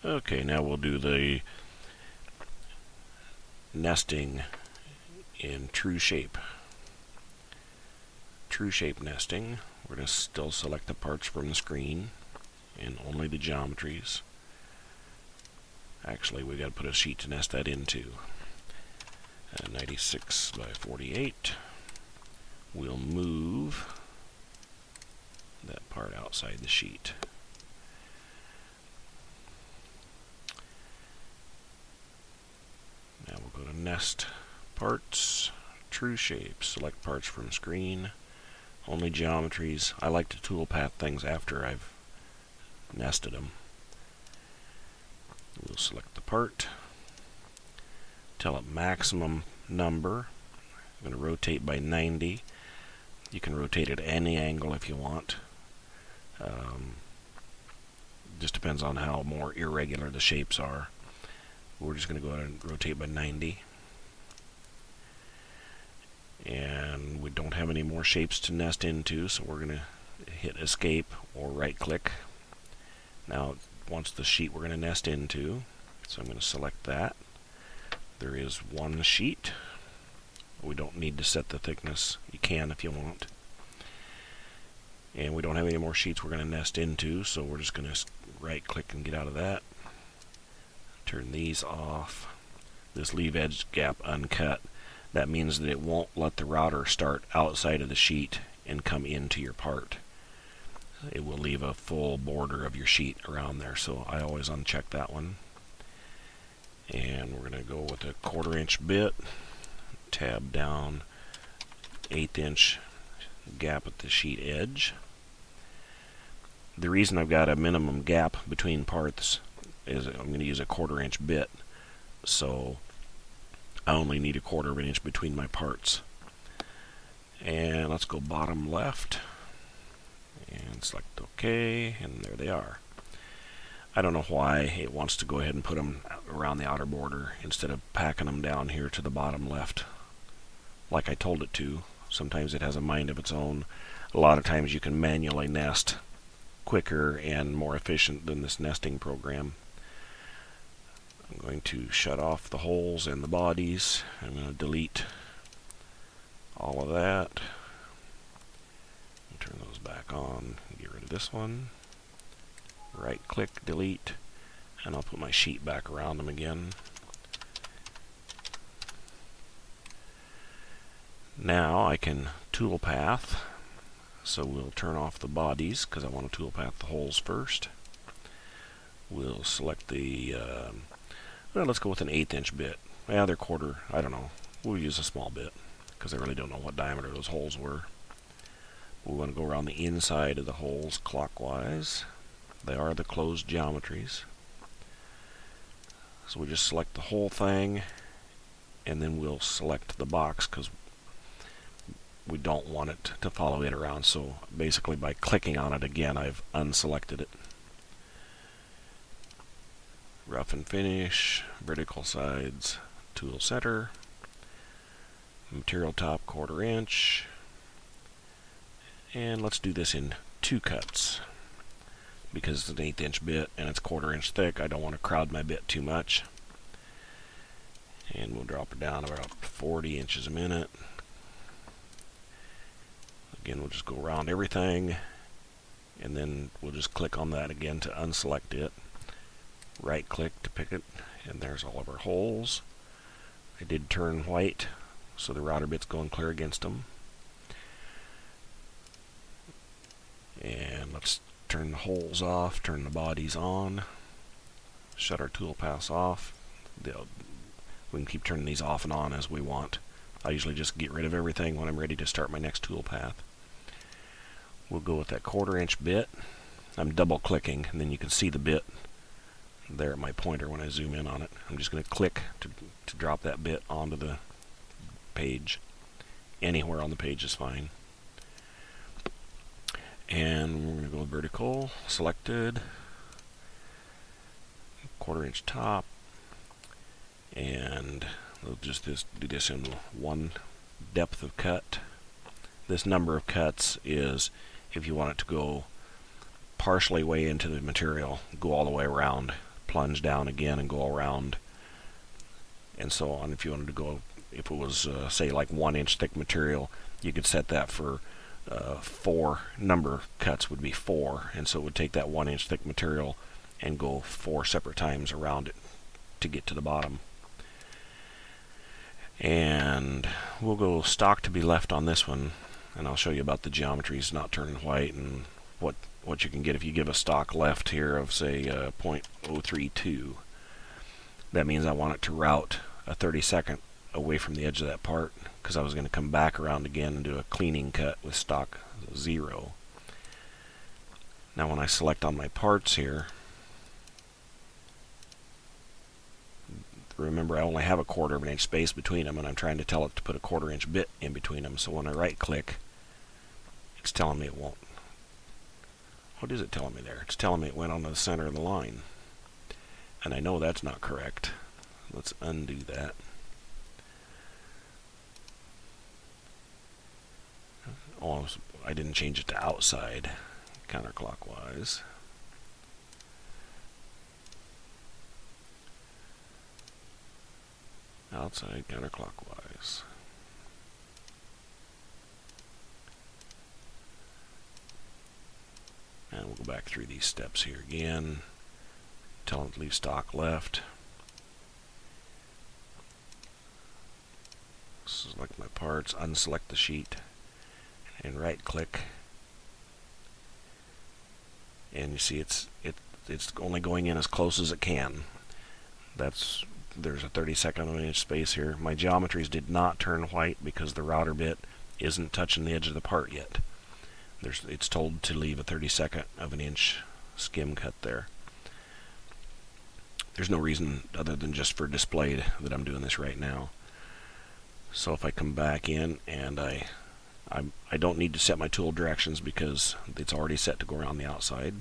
Okay, now we'll do the nesting in true shape. True shape nesting, we're going to still select the parts from the screen and only the geometries. Actually, we got to put a sheet to nest that into. 96 by 48. We'll move that part outside the sheet. Now we'll go to Nest Parts, True Shape, select parts from screen, only geometries. I like to toolpath things after I've nested them. We'll select the part, tell it maximum number. I'm going to rotate by 90. You can rotate at any angle if you want. Just depends on how more irregular the shapes are. We're just going to go ahead and rotate by 90. And we don't have any more shapes to nest into, so we're going to hit escape or right click. Now wants the sheet we're going to nest into, so I'm going to select that. There is one sheet. We don't need to set the thickness. You can if you want. And we don't have any more sheets we're going to nest into, so we're just going to right click and get out of that. Turn these off. This leave edge gap uncut. That means that it won't let the router start outside of the sheet and come into your part. It will leave a full border of your sheet around there, so I always uncheck that one. And we're going to go with a 1/4 inch bit, tab down 1/8 inch gap at the sheet edge. The reason I've got a minimum gap between parts is I'm going to use a 1/4 inch bit, so I only need a 1/4 inch between my parts. And let's go bottom left and select OK, and there they are. I don't know why it wants to go ahead and put them around the outer border instead of packing them down here to the bottom left like I told it to. Sometimes it has a mind of its own. A lot of times you can manually nest quicker and more efficient than this nesting program. I'm going to shut off the holes and the bodies. I'm going to delete all of that. Turn those back on. Get rid of this one. Right click, delete, and I'll put my sheet back around them again. Now I can toolpath, so we'll turn off the bodies because I want to toolpath the holes first. We'll select the, well, let's go with an 1/8 inch bit. Yeah, they're 1/4, I don't know. We'll use a small bit because I really don't know what diameter those holes were. We want to go around the inside of the holes clockwise. They are the closed geometries. So we just select the whole thing, and then we'll select the box because we don't want it to follow it around. So basically by clicking on it again, I've unselected it. Rough and finish, vertical sides, tool center, material top 1/4 inch, and let's do this in 2 cuts. Because it's an 1/8 inch bit and it's 1/4 inch thick, I don't want to crowd my bit too much. And we'll drop it down about 40 inches a minute. Again, we'll just go around everything, and then we'll just click on that again to unselect it. Right click to pick it, and there's all of our holes. I did turn white, so the router bit's going clear against them. And let's turn the holes off, turn the bodies on, shut our toolpaths off. We can keep turning these off and on as we want. I usually just get rid of everything when I'm ready to start my next toolpath. We'll go with that 1/4 inch bit. I'm double clicking, and then you can see the bit there at my pointer when I zoom in on it. I'm just going to click to drop that bit onto the page. Anywhere on the page is fine. And we're going to go vertical, selected, 1/4 inch top, and we'll just do this in 1 depth of cut. This number of cuts is if you want it to go partially way into the material, go all the way around plunge down again and go around, and so on. If you wanted to go, if it was say like 1-inch thick material, you could set that for 4 number cuts would be 4, and so it would take that 1-inch thick material and go 4 separate times around it to get to the bottom. And we'll go stock to be left on this one, and I'll show you about the geometries not turning white and what you can get if you give a stock left here of say 0.032. That means I want it to route a 32nd away from the edge of that part, because I was going to come back around again and do a cleaning cut with stock 0. Now when I select on my parts here, remember I only have a 1/4 of an inch space between them, and I'm trying to tell it to put a 1/4 inch bit in between them. So when I right click, it's telling me it won't. What is it telling me there? It's telling me it went onto the center of the line, and I know that's not correct. Let's undo that. Oh, I didn't change it to outside, counterclockwise. Outside counterclockwise. And we'll go back through these steps here again. Tell them to leave stock left. Select my parts, unselect the sheet, and right click. And you see it's only going in as close as it can. There's a 32nd of an inch space here. My geometries did not turn white because the router bit isn't touching the edge of the part yet. It's told to leave a 32nd of an inch skim cut there. There's no reason other than just for display that I'm doing this right now. So if I come back in, and I don't need to set my tool directions because it's already set to go around the outside.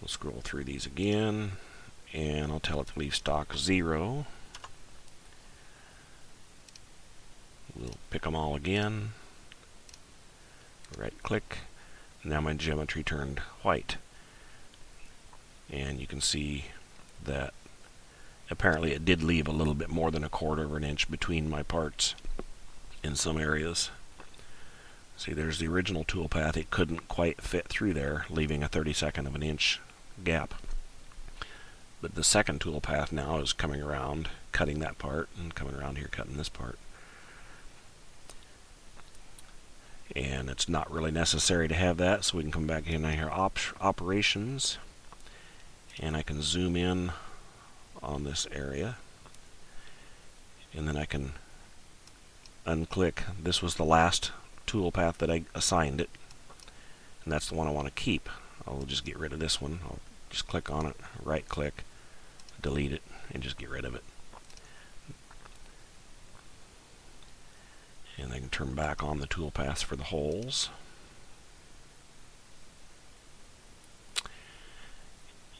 We'll scroll through these again, and I'll tell it to leave stock 0. We'll pick them all again. Right click. Now my geometry turned white. And you can see that apparently it did leave a little bit more than a 1/4 of an inch between my parts in some areas. See, there's the original tool path. It couldn't quite fit through there, leaving a 32nd of an inch gap. But the second tool path now is coming around, cutting that part, and coming around here, cutting this part. And it's not really necessary to have that, so we can come back in here, operations, and I can zoom in on this area, and then I can unclick. This was the last tool path that I assigned it, and that's the one I want to keep. I'll just get rid of this one. I'll just click on it, right click, delete it, and just get rid of it. And I can turn back on the tool paths for the holes.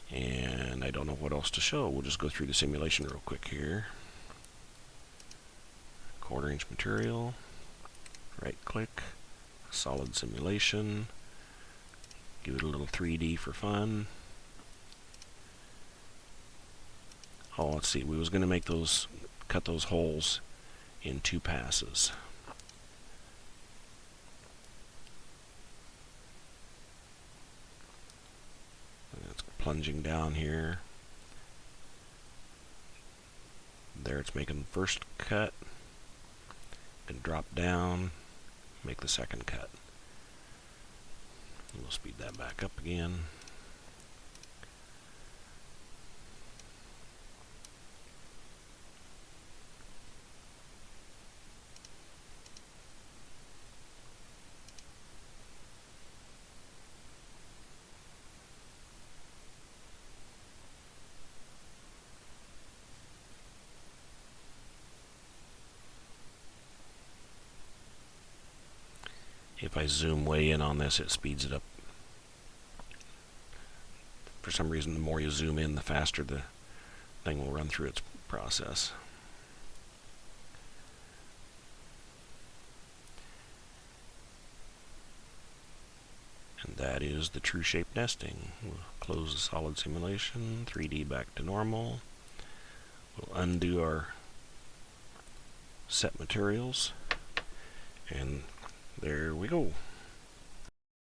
And I don't know what else to show. We'll just go through the simulation real quick here. 1/4 inch material, right click, solid simulation, give it a little 3D for fun. Oh, let's see, we was going to make cut those holes in 2 passes. It's plunging down here. There it's making the first cut. Then drop down, make the second cut. We'll speed that back up again. If I zoom way in on this, it speeds it up. For some reason, the more you zoom in, the faster the thing will run through its process. And That is the true shape nesting. We'll close the solid simulation, 3D back to normal. We'll undo our set materials, and there we go.